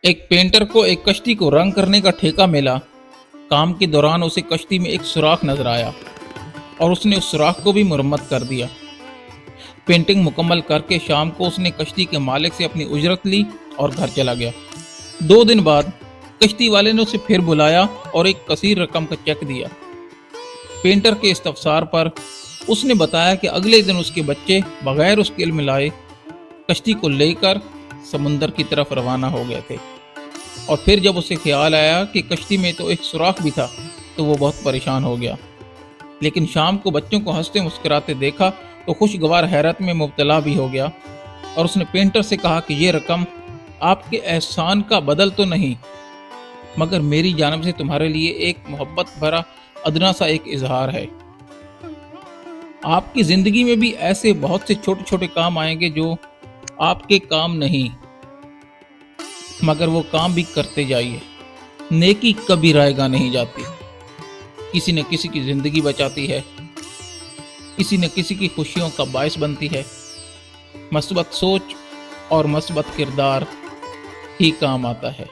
एक पेंटर को एक कश्ती को रंग करने का ठेका मिला। काम के दौरान उसे कश्ती में एक सुराख नजर आया और उसने उस सुराख को भी मुरम्मत कर दिया। पेंटिंग मुकम्मल करके शाम को उसने कश्ती के मालिक से अपनी उजरत ली और घर चला गया। 2 दिन बाद कश्ती वाले ने उसे फिर बुलाया और एक कसीर रकम का चेक दिया। पेंटर के इस्तफसार पर उसने बताया कि अगले दिन उसके बच्चे बगैर उसके इल्म लाए कश्ती को लेकर समुंदर की तरफ रवाना हो गए थे। और फिर जब उसे ख्याल आया कि कश्ती में तो एक सुराख भी था तो वो बहुत परेशान हो गया। लेकिन शाम को बच्चों को हंसते मुस्कुराते देखा तो खुशगवार हैरत में मुब्तला भी हो गया और उसने पेंटर से कहा कि ये रकम आपके एहसान का बदल तो नहीं, मगर मेरी जानब से तुम्हारे लिए एक मोहब्बत भरा अदना सा एक इजहार है। आपकी ज़िंदगी में भी ऐसे बहुत से छोटे छोटे काम आएंगे जो आपके काम नहीं, मगर वो काम भी करते जाइए। नेकी कभी रायगा नहीं जाती, किसी न किसी की ज़िंदगी बचाती है, किसी न किसी की खुशियों का बायस बनती है। मस्बत सोच और मस्बत किरदार ही काम आता है।